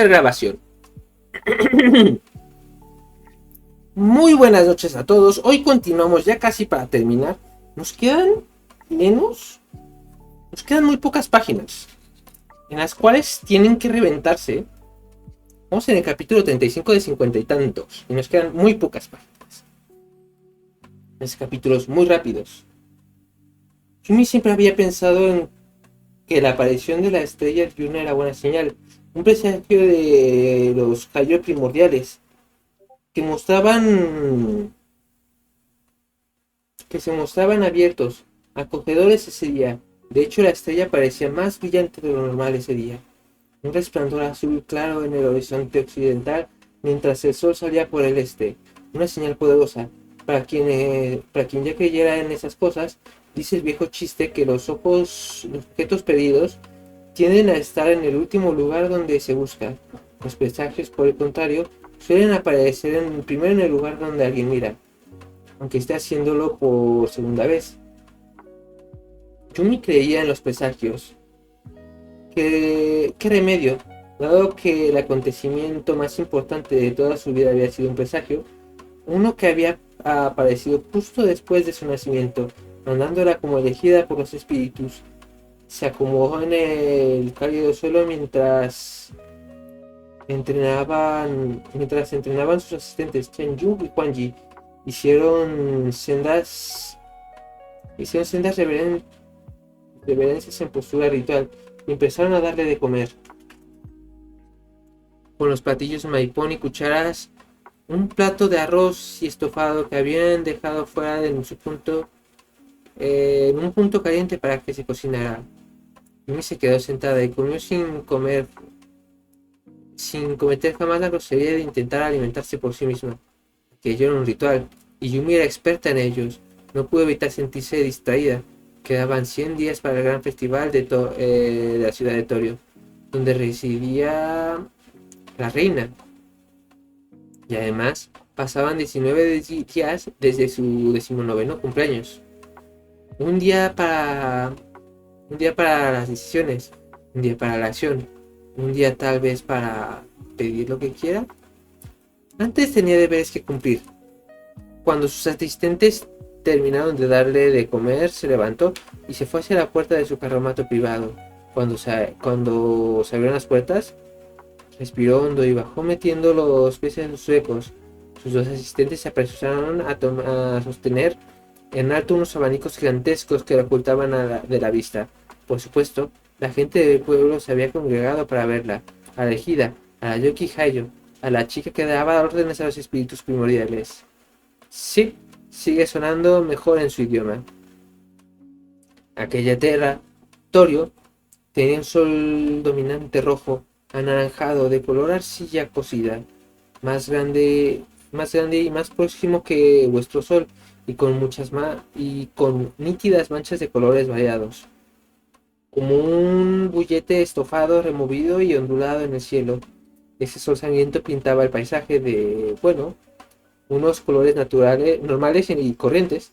Grabación. Muy buenas noches a todos. Hoy continuamos ya casi para terminar. Nos quedan muy pocas páginas en las cuales tienen que reventarse. Vamos en el capítulo 35 de 50 y tantos y nos quedan muy pocas páginas. Es capítulos muy rápidos. Yumi siempre había pensado en que la aparición de la estrella Yuna era buena señal, un presagio de los Kaiyo primordiales que se mostraban abiertos, acogedores ese día. De hecho, la estrella parecía más brillante de lo normal ese día. Un resplandor azul claro en el horizonte occidental mientras el sol salía por el este. Una señal poderosa. Para quien ya creyera en esas cosas, dice el viejo chiste que los objetos perdidos tienden a estar en el último lugar donde se busca. Los presagios, por el contrario, suelen aparecer primero en el lugar donde alguien mira, aunque esté haciéndolo por segunda vez. Yumi creía en los presagios. ¿Qué remedio? Dado que el acontecimiento más importante de toda su vida había sido un presagio, uno que había aparecido justo después de su nacimiento, mandándola como elegida por los espíritus. Se acomodó en el cálido suelo mientras entrenaban sus asistentes Chen Yu y Quan Yi. Hicieron sendas reverencias en postura ritual y empezaron a darle de comer. Con los platillos maipón y cucharas, un plato de arroz y estofado que habían dejado fuera en un punto caliente para que se cocinara. Yumi se quedó sentada y comió sin cometer jamás la grosería de intentar alimentarse por sí misma. Aquello era un ritual, y Yumi era experta en ellos. No pudo evitar sentirse distraída. Quedaban 100 días para el gran festival de la ciudad de Torio, donde residía la reina. Y además, pasaban 19 días desde su 19º cumpleaños. Un día para las decisiones, un día para la acción, un día tal vez para pedir lo que quiera. Antes tenía deberes que cumplir. Cuando sus asistentes terminaron de darle de comer, se levantó y se fue hacia la puerta de su carromato privado. Cuando se abrieron las puertas, respiró hondo y bajó metiendo los pies en sus huecos. Sus dos asistentes se apresuraron a sostener en alto unos abanicos gigantescos que la ocultaban de la vista. Por supuesto, la gente del pueblo se había congregado para verla, a la elegida, a la Yoki Hayo, a la chica que daba órdenes a los espíritus primordiales. Sí, sigue sonando mejor en su idioma. Aquella tierra, Torio, tenía un sol dominante rojo, anaranjado, de color arcilla cocida, más grande y más próximo que vuestro sol, y con nítidas manchas de colores variados, como un bullete estofado removido y ondulado en el cielo. Ese sol sangriento pintaba el paisaje de, unos colores normales y corrientes.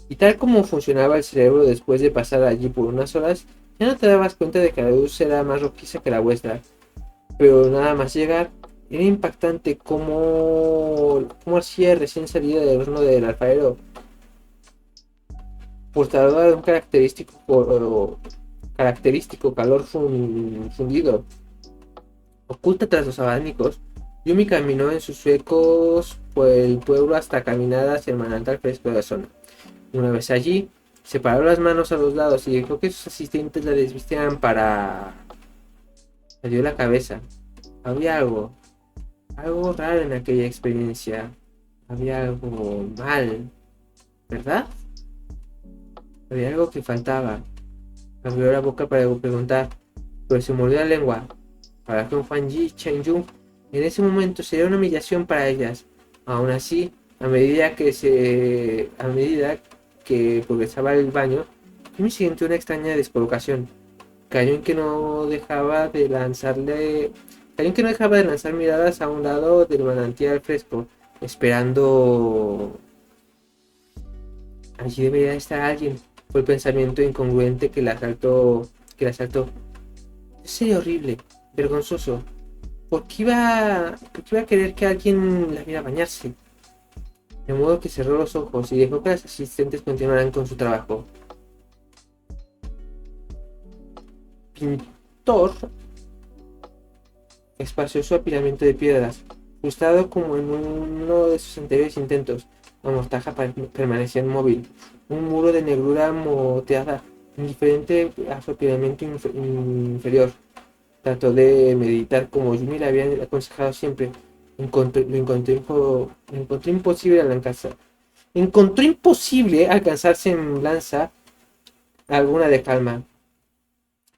Y tal como funcionaba el cerebro después de pasar allí por unas horas, ya no te dabas cuenta de que la luz era más rojiza que la vuestra. Pero nada más llegar, era impactante como hacía recién salida del horno del alfarero, portadora de un característico calor fundido. Oculta tras los abanicos, Yumi caminó en sus suecos por el pueblo hasta caminar hacia el manantial fresco de la zona. Una vez allí, separó las manos a los lados y dejó que sus asistentes la desvistieran para... Le dio la cabeza. Había algo raro en aquella experiencia. Había algo mal, ¿verdad? Había algo que faltaba. Abrió la boca para preguntar, pero se mordió la lengua. Para Quan Yi y Chen Yu, en ese momento sería una humillación para ellas. Aún así, a medida que progresaba el baño, Yumi sintió una extraña descolocación. Cayó en que no dejaba de lanzar miradas a un lado del manantial fresco, esperando. Allí debería estar alguien. Fue el pensamiento incongruente que la asaltó. Sería horrible, vergonzoso. ¿Por qué iba a querer que alguien la viera bañarse? De modo que cerró los ojos y dejó que las asistentes continuaran con su trabajo. Pintor espació su apilamiento de piedras. Frustrado como en uno de sus anteriores intentos, la mortaja permanecía inmóvil. Un muro de negrura moteada, indiferente a su apilamiento inferior. Trató de meditar como Yumi le había aconsejado siempre. Encontró imposible alcanzar semblanza alguna de calma,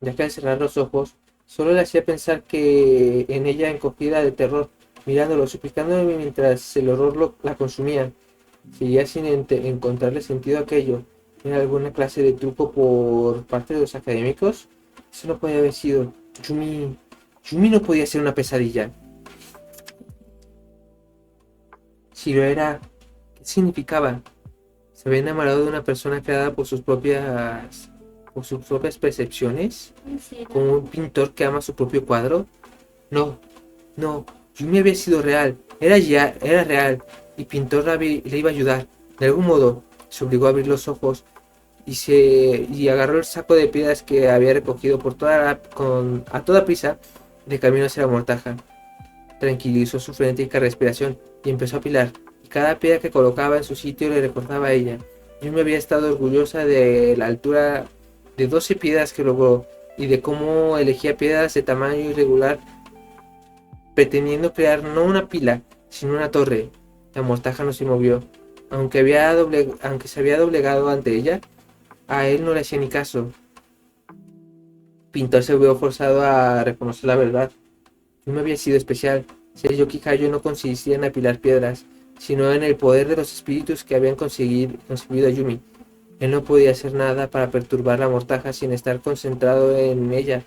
ya que al cerrar los ojos solo le hacía pensar que en ella encogida de terror, mirándolo, suplicándome mientras el horror la consumía. Seguía sin encontrarle sentido a aquello. ¿Era alguna clase de truco por parte de los académicos? Eso no podía haber sido. Yumi no podía ser una pesadilla. Si lo era, ¿qué significaba? ¿Se había enamorado de una persona creada por sus propias percepciones? ¿Como un pintor que ama su propio cuadro? No, no, Yumi había sido real, era real, y Pintor le iba a ayudar. De algún modo, se obligó a abrir los ojos y agarró el saco de piedras que había recogido a toda prisa de camino hacia la mortaja. Tranquilizó su frenética respiración y empezó a apilar, y cada piedra que colocaba en su sitio le recordaba a ella. Yumi había estado orgullosa de la altura de 12 piedras que logró, y de cómo elegía piedras de tamaño irregular, pretendiendo crear no una pila, sino una torre. La mortaja no se movió. Aunque se había doblegado ante ella, a él no le hacía ni caso. Pintor se vio forzado a reconocer la verdad. Yumi había sido especial. Ser Yoki-Hayo no consistía en apilar piedras, sino en el poder de los espíritus que habían concebido a Yumi. Él no podía hacer nada para perturbar la mortaja sin estar concentrado en ella,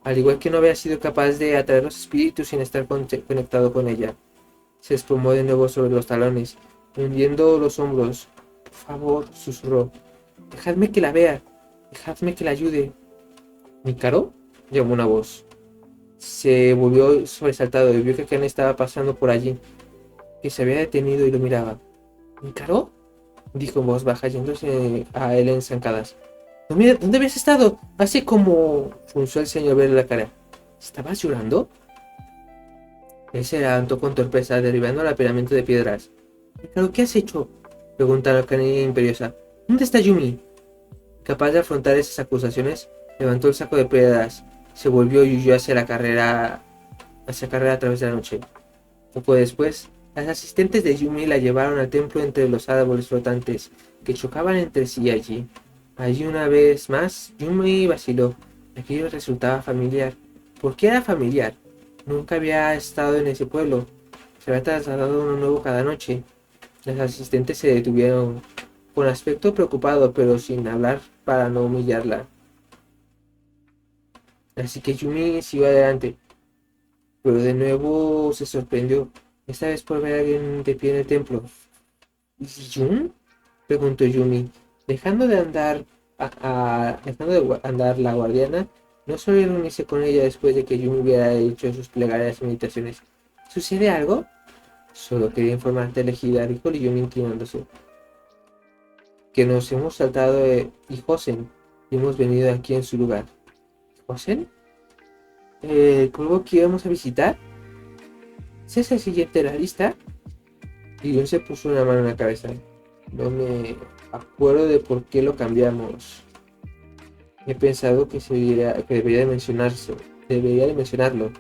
al igual que no había sido capaz de atraer los espíritus sin estar conectado con ella. Se desplomó de nuevo sobre los talones, hundiendo los hombros. Por favor, susurró. Dejadme que la vea. Dejadme que la ayude. ¿Mikaro? Llamó una voz. Se volvió sobresaltado y vio que Ken estaba pasando por allí, que se había detenido y lo miraba. ¿Mikaro? Dijo en voz baja, yéndose a él en zancadas. ¿Dónde habías estado? Hace como... Frunció el ceño al verle la cara. ¿Estabas llorando? Él se levantó con torpeza, derribando el apilamiento de piedras. ¿Pero qué has hecho? Preguntó la canilla imperiosa. ¿Dónde está Yumi? Capaz de afrontar esas acusaciones, levantó el saco de piedras, se volvió y huyó hacia carrera a través de la noche. Poco después, las asistentes de Yumi la llevaron al templo entre los árboles flotantes que chocaban entre sí allí. Allí una vez más, Yumi vaciló. Aquello resultaba familiar. ¿Por qué era familiar? Nunca había estado en ese pueblo. Se había trasladado uno nuevo cada noche. Las asistentes se detuvieron, con aspecto preocupado, pero sin hablar para no humillarla. Así que Yumi siguió adelante, pero de nuevo se sorprendió, esta vez por ver a alguien de pie en el templo. ¿Y Yun? Preguntó Yumi, dejando de andar la guardiana. No solía reunirse con ella después de que Yumi hubiera hecho sus plegarias y meditaciones. ¿Sucede algo? Solo quería informarte, elegida, dijo Yumi inclinándose. Que nos hemos saltado y Hosen y hemos venido aquí en su lugar. ¿Hosen? ¿El pueblo que íbamos a visitar? ¿Ese es el siguiente de la lista? Y Yun se puso una mano en la cabeza. No me acuerdo de por qué lo cambiamos. He pensado que debería de mencionarlo.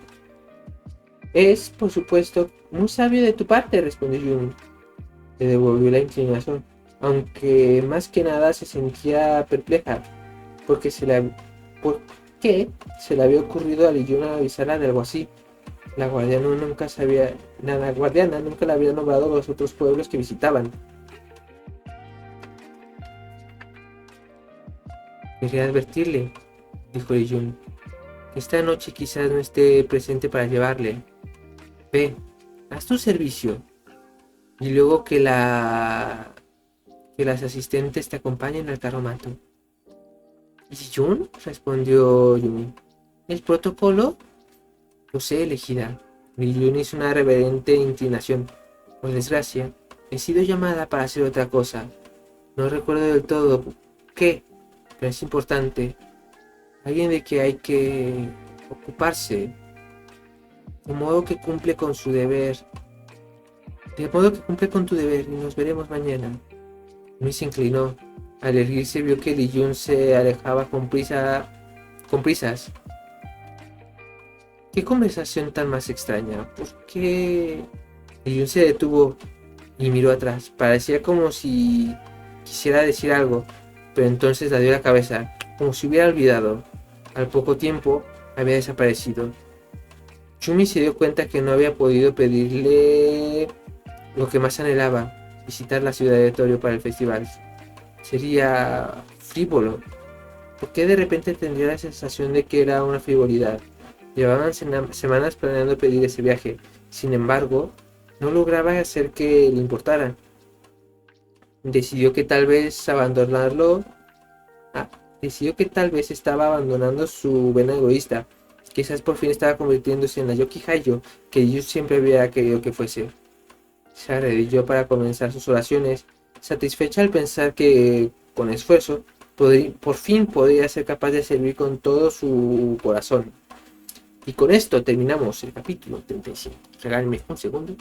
Es, por supuesto, muy sabio de tu parte, respondió Yun. Le devolvió la inclinación, aunque más que nada se sentía perpleja, ¿por qué se le había ocurrido a Yun avisarla de algo así? La guardiana nunca la había nombrado a los otros pueblos que visitaban. Quería advertirle, dijo Yun, que esta noche quizás no esté presente para llevarle. Ve, haz tu servicio, y luego que las asistentes te acompañen al carromato. ¿Y Yun? Respondió Yumi. ¿El protocolo? Lo sé, elegida. Ryujun hizo una reverente inclinación. Por desgracia, he sido llamada para hacer otra cosa. No recuerdo del todo qué, pero es importante. Alguien de que hay que ocuparse. De modo que cumple con su deber. De modo que cumple con tu deber y nos veremos mañana. Yumi se inclinó. Al erguirse vio que Ryujun se alejaba con prisas. ¿Qué conversación tan más extraña? ¿Por qué? Ryujun se detuvo y miró atrás. Parecía como si quisiera decir algo, pero entonces la dio la cabeza, como si hubiera olvidado. Al poco tiempo había desaparecido. Yumi se dio cuenta que no había podido pedirle lo que más anhelaba, visitar la ciudad de Torio para el festival. Sería frívolo. ¿Por qué de repente tendría la sensación de que era una frivolidad? Llevaban semanas planeando pedir ese viaje. Sin embargo, no lograba hacer que le importara. Decidió que tal vez decidió que tal vez estaba abandonando su vena egoísta. Quizás por fin estaba convirtiéndose en la Yoki Hayo que yo siempre había querido que fuese. Se arrodilló para comenzar sus oraciones, satisfecha al pensar que, con esfuerzo, por fin podría ser capaz de servir con todo su corazón. Y con esto terminamos el capítulo 35. Regálenme un segundo.